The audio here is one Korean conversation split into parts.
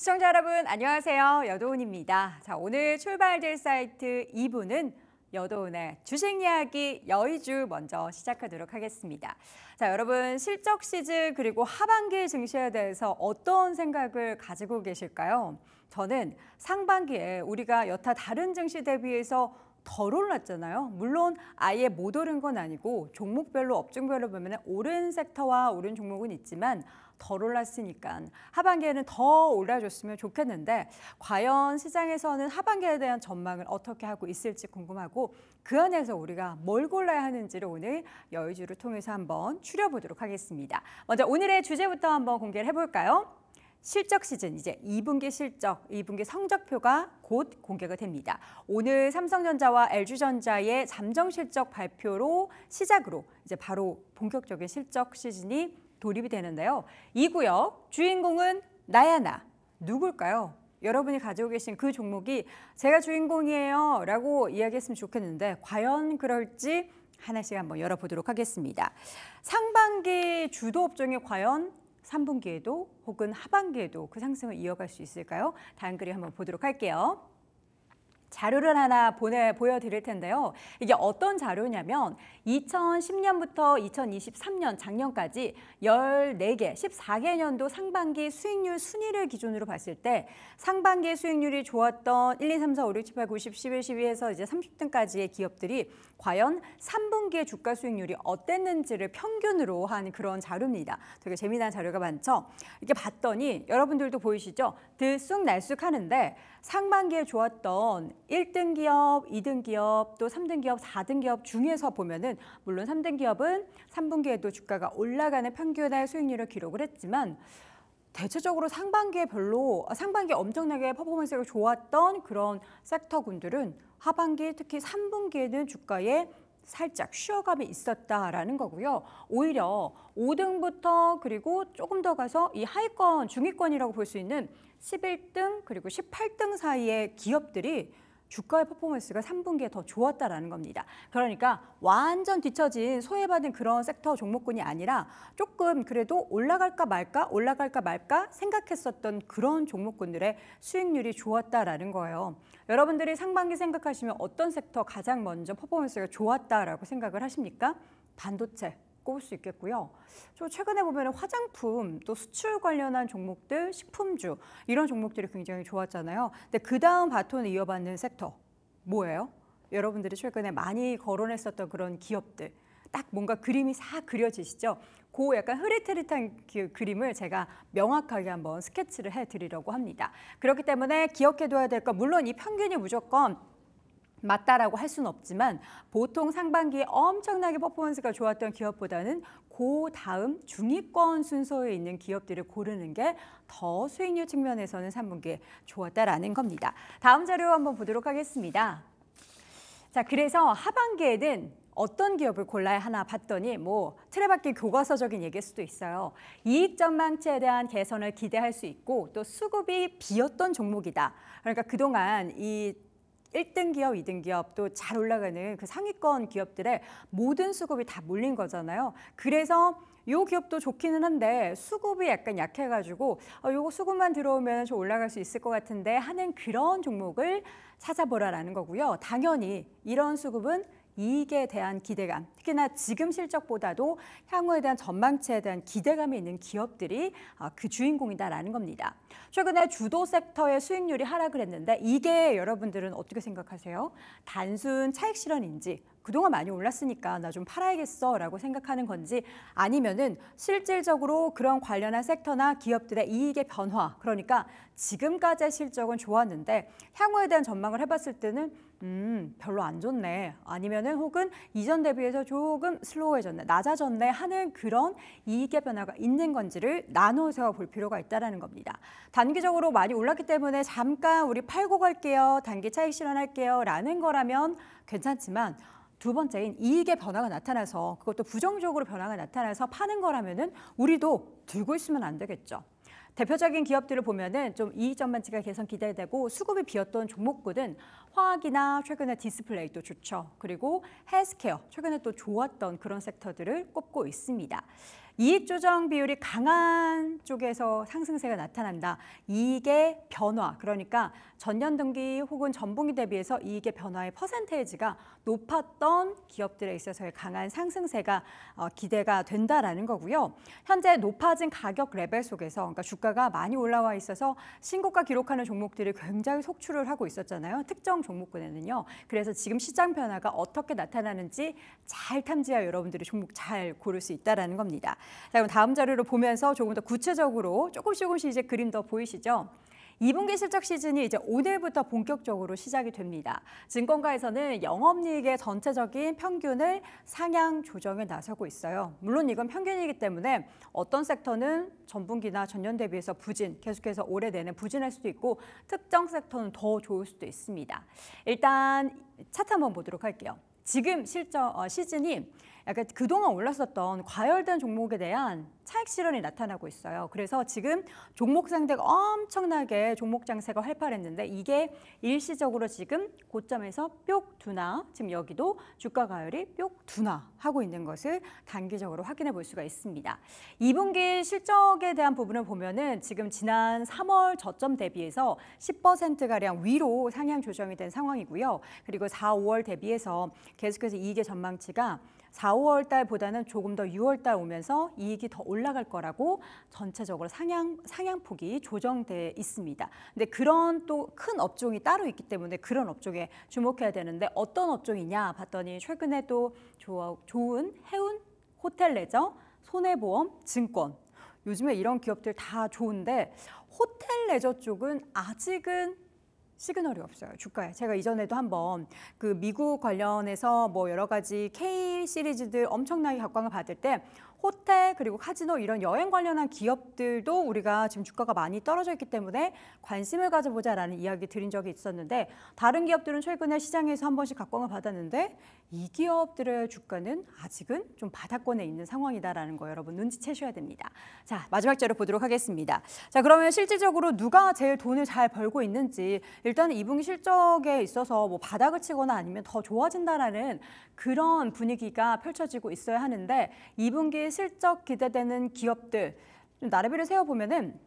시청자 여러분 안녕하세요. 여도은입니다. 자, 오늘 출발될 사이트 2부는 여도은의 주식 이야기 여의주 먼저 시작하도록 하겠습니다. 자, 여러분 실적 시즌 그리고 하반기 증시에 대해서 어떤 생각을 가지고 계실까요? 저는 상반기에 우리가 여타 다른 증시 대비해서 덜 올랐잖아요. 물론 아예 못 오른 건 아니고 종목별로 업종별로 보면 오른 섹터와 오른 종목은 있지만 덜 올랐으니까 하반기에는 더 올라줬으면 좋겠는데 과연 시장에서는 하반기에 대한 전망을 어떻게 하고 있을지 궁금하고 그 안에서 우리가 뭘 골라야 하는지를 오늘 여의주를 통해서 한번 추려보도록 하겠습니다. 먼저 오늘의 주제부터 한번 공개를 해볼까요? 실적 시즌, 이제 2분기 실적, 2분기 성적표가 곧 공개가 됩니다. 오늘 삼성전자와 LG전자의 잠정 실적 발표로 시작으로 이제 바로 본격적인 실적 시즌이 돌입이 되는데요. 이 구역 주인공은 나야 나. 누굴까요? 여러분이 가지고 계신 그 종목이 제가 주인공이에요 라고 이야기했으면 좋겠는데 과연 그럴지 하나씩 한번 열어보도록 하겠습니다. 상반기 주도 업종이 과연 3분기에도 혹은 하반기에도 그 상승을 이어갈 수 있을까요? 다음 그림 한번 보도록 할게요. 자료를 하나 보여드릴 텐데요. 이게 어떤 자료냐면 2010년부터 2023년 작년까지 14개, 14개 년도 상반기 수익률 순위를 기준으로 봤을 때 상반기 수익률이 좋았던 1, 2, 3, 4, 5, 6, 7, 8, 9, 10, 11, 12에서 이제 30등까지의 기업들이 과연 3분기의 주가 수익률이 어땠는지를 평균으로 한 그런 자료입니다. 되게 재미난 자료가 많죠. 이렇게 봤더니 여러분들도 보이시죠? 들쑥날쑥 하는데 상반기에 좋았던 1등 기업, 2등 기업, 또 3등 기업, 4등 기업 중에서 보면은 물론 3등 기업은 3분기에도 주가가 올라가는 평균의 수익률을 기록을 했지만 대체적으로 상반기에 엄청나게 퍼포먼스가 좋았던 그런 섹터군들은 하반기 특히 3분기에는 주가에 살짝 쉬어감이 있었다라는 거고요. 오히려 5등부터 그리고 조금 더 가서 이 하위권, 중위권이라고 볼 수 있는 11등 그리고 18등 사이의 기업들이 주가의 퍼포먼스가 3분기에 더 좋았다라는 겁니다. 그러니까 완전 뒤처진 소외받은 그런 섹터 종목군이 아니라 조금 그래도 올라갈까 말까 생각했었던 그런 종목군들의 수익률이 좋았다라는 거예요. 여러분들이 상반기 생각하시면 어떤 섹터 가장 먼저 퍼포먼스가 좋았다라고 생각을 하십니까? 반도체 꼽을 수 있겠고요. 저 최근에 보면 화장품, 또 수출 관련한 종목들, 식품주 이런 종목들이 굉장히 좋았잖아요. 근데 그 다음 바톤을 이어받는 섹터 뭐예요? 여러분들이 최근에 많이 거론했었던 그런 기업들. 딱 뭔가 그림이 싹 그려지시죠? 그 약간 흐릿흐릿한 그림을 제가 명확하게 한번 스케치를 해드리려고 합니다. 그렇기 때문에 기억해둬야 될 건 물론 이 평균이 무조건 맞다라고 할 수는 없지만 보통 상반기에 엄청나게 퍼포먼스가 좋았던 기업보다는 그 다음 중위권 순서에 있는 기업들을 고르는 게 더 수익률 측면에서는 3분기에 좋았다라는 겁니다. 다음 자료 한번 보도록 하겠습니다. 자, 그래서 하반기에는 어떤 기업을 골라야 하나 봤더니 틀에박힌 교과서적인 얘기일 수도 있어요. 이익 전망치에 대한 개선을 기대할 수 있고 또 수급이 비었던 종목이다. 그러니까 그동안 이 1등 기업, 2등 기업, 또 잘 올라가는 그 상위권 기업들의 모든 수급이 다 몰린 거잖아요. 그래서 이 기업도 좋기는 한데 수급이 약간 약해가지고 요거 수급만 들어오면 좀 올라갈 수 있을 것 같은데 하는 그런 종목을 찾아보라라는 거고요. 당연히 이런 수급은 이익에 대한 기대감, 특히나 지금 실적보다도 향후에 대한 전망치에 대한 기대감이 있는 기업들이 그 주인공이다라는 겁니다. 최근에 주도 섹터의 수익률이 하락을 했는데 이게 여러분들은 어떻게 생각하세요? 단순 차익 실현인지 그동안 많이 올랐으니까 나 좀 팔아야겠어 라고 생각하는 건지 아니면은 실질적으로 그런 관련한 섹터나 기업들의 이익의 변화, 그러니까 지금까지의 실적은 좋았는데 향후에 대한 전망을 해봤을 때는 별로 안 좋네, 아니면은 혹은 이전 대비해서 조금 슬로우해졌네, 낮아졌네 하는 그런 이익의 변화가 있는 건지를 나눠서 볼 필요가 있다는 겁니다. 단기적으로 많이 올랐기 때문에 잠깐 우리 팔고 갈게요, 단기 차익 실현할게요 라는 거라면 괜찮지만 두 번째인 이익의 변화가 나타나서 그것도 부정적으로 변화가 나타나서 파는 거라면은 우리도 들고 있으면 안 되겠죠. 대표적인 기업들을 보면은 좀 이익 전망치가 개선 기대되고 수급이 비었던 종목군은 화학이나 최근에 디스플레이도 좋죠. 그리고 헬스케어, 최근에 또 좋았던 그런 섹터들을 꼽고 있습니다. 이익 조정 비율이 강한 쪽에서 상승세가 나타난다. 이익의 변화, 그러니까 전년 동기 혹은 전분기 대비해서 이익의 변화의 퍼센테이지가 높았던 기업들에 있어서의 강한 상승세가 기대가 된다라는 거고요. 현재 높아진 가격 레벨 속에서 그러니까 주가가 많이 올라와 있어서 신고가 기록하는 종목들이 굉장히 속출을 하고 있었잖아요. 특정 종목군에는요. 그래서 지금 시장 변화가 어떻게 나타나는지 잘 탐지하여 여러분들이 종목 잘 고를 수 있다라는 겁니다. 자, 그럼 다음 자료를 보면서 조금 더 구체적으로 조금씩 이제 그림 더 보이시죠? 2분기 실적 시즌이 이제 오늘부터 본격적으로 시작이 됩니다. 증권가에서는 영업이익의 전체적인 평균을 상향 조정에 나서고 있어요. 물론 이건 평균이기 때문에 어떤 섹터는 전분기나 전년 대비해서 부진, 계속해서 올해 내내 부진할 수도 있고 특정 섹터는 더 좋을 수도 있습니다. 일단 차트 한번 보도록 할게요. 지금 시즌이 약간 그동안 올랐었던 과열된 종목에 대한 차익 실현이 나타나고 있어요. 그래서 지금 종목 상대가 엄청나게 종목 장세가 활발했는데 이게 일시적으로 지금 고점에서 뿅 둔화, 지금 여기도 주가 가열이 뿅 둔화 하고 있는 것을 단기적으로 확인해 볼 수가 있습니다. 2분기 실적에 대한 부분을 보면은 지금 지난 3월 저점 대비해서 10%가량 위로 상향 조정이 된 상황이고요. 그리고 4, 5월 대비해서 계속해서 이익의 전망치가 4, 5월 달보다는 조금 더 6월 달 오면서 이익이 더 올라갈 거라고 전체적으로 상향폭이 조정돼 있습니다. 근데 그런 또 큰 업종이 따로 있기 때문에 그런 업종에 주목해야 되는데 어떤 업종이냐 봤더니 최근에 또 좋은 해운, 호텔 레저, 손해보험, 증권. 요즘에 이런 기업들 다 좋은데 호텔 레저 쪽은 아직은 시그널이 없어요. 주가에. 제가 이전에도 한번 그 미국 관련해서 뭐 여러 가지 K 시리즈들 엄청나게 각광을 받을 때 호텔 그리고 카지노 이런 여행 관련한 기업들도 우리가 지금 주가가 많이 떨어져 있기 때문에 관심을 가져보자라는 이야기 드린 적이 있었는데 다른 기업들은 최근에 시장에서 한 번씩 각광을 받았는데 이 기업들의 주가는 아직은 좀 바닥권에 있는 상황이다라는 거 여러분 눈치채셔야 됩니다. 자, 마지막 자료 보도록 하겠습니다. 자, 그러면 실질적으로 누가 제일 돈을 잘 벌고 있는지 일단 2분기 실적에 있어서 뭐 바닥을 치거나 아니면 더 좋아진다라는 그런 분위기가 펼쳐지고 있어야 하는데 2분기 실적 기대되는 기업들 좀 나래비를 세워보면은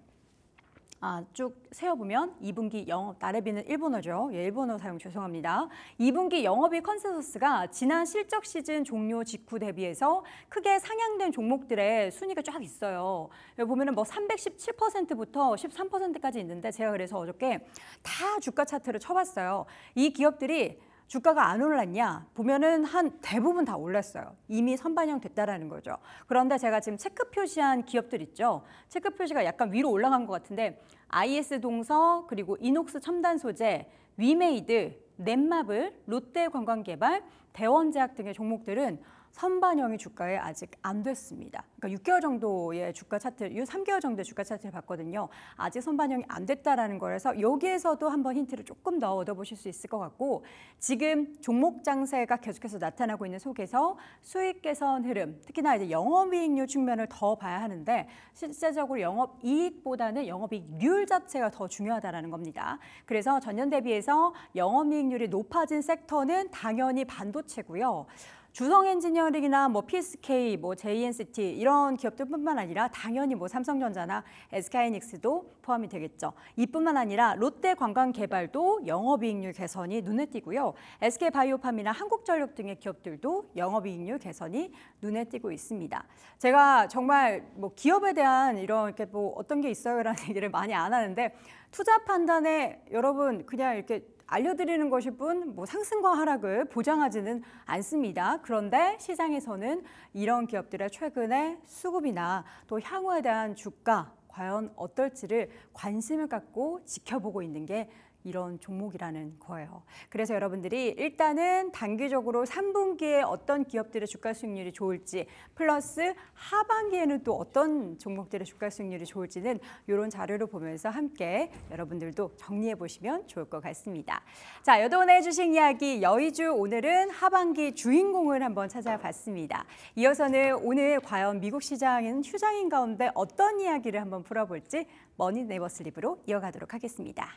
쭉 세어보면 2분기 영업, 나래비는 일본어죠. 예, 일본어 사용 죄송합니다. 2분기 영업이익 컨센서스가 지난 실적 시즌 종료 직후 대비해서 크게 상향된 종목들의 순위가 쫙 있어요. 여기 보면은 뭐 317%부터 13%까지 있는데 제가 그래서 어저께 다 주가 차트를 쳐봤어요. 이 기업들이 주가가 안 올랐냐? 보면은 한 대부분 다 올랐어요. 이미 선반영 됐다라는 거죠. 그런데 제가 지금 체크 표시한 기업들 있죠. 체크 표시가 약간 위로 올라간 것 같은데 IS 동서 그리고 이녹스 첨단 소재, 위메이드, 넷마블, 롯데관광개발, 대원제약 등의 종목들은 선반영이 주가에 아직 안 됐습니다. 그러니까 6개월 정도의 주가 차트, 3개월 정도의 주가 차트를 봤거든요. 아직 선반영이 안 됐다라는 거라서 여기에서도 한번 힌트를 조금 더 얻어보실 수 있을 것 같고 지금 종목 장세가 계속해서 나타나고 있는 속에서 수익 개선 흐름, 특히나 이제 영업이익률 측면을 더 봐야 하는데 실제적으로 영업이익보다는 영업이익률 자체가 더 중요하다라는 겁니다. 그래서 전년 대비해서 영업이익률이 높아진 섹터는 당연히 반도체고요. 주성 엔지니어링이나 뭐 PSK, 뭐 JNCT 이런 기업들뿐만 아니라 당연히 뭐 삼성전자나 SK하이닉스도 포함이 되겠죠. 이뿐만 아니라 롯데관광개발도 영업이익률 개선이 눈에 띄고요. SK바이오팜이나 한국전력 등의 기업들도 영업이익률 개선이 눈에 띄고 있습니다. 제가 정말 뭐 기업에 대한 이런 이렇게 뭐 어떤 게 있어요라는 얘기를 많이 안 하는데 투자 판단에 여러분 그냥 이렇게 알려드리는 것일 뿐 뭐 상승과 하락을 보장하지는 않습니다. 그런데 시장에서는 이런 기업들의 최근의 수급이나 또 향후에 대한 주가 과연 어떨지를 관심을 갖고 지켜보고 있는 게 이런 종목이라는 거예요. 그래서 여러분들이 일단은 단기적으로 3분기에 어떤 기업들의 주가 수익률이 좋을지 플러스 하반기에는 또 어떤 종목들의 주가 수익률이 좋을지는 이런 자료를 보면서 함께 여러분들도 정리해 보시면 좋을 것 같습니다. 자, 여도원의 주식 이야기 여의주 오늘은 하반기 주인공을 한번 찾아봤습니다. 이어서는 오늘 과연 미국 시장은 휴장인 가운데 어떤 이야기를 한번 풀어볼지 머니 네이버스 리브로 이어가도록 하겠습니다.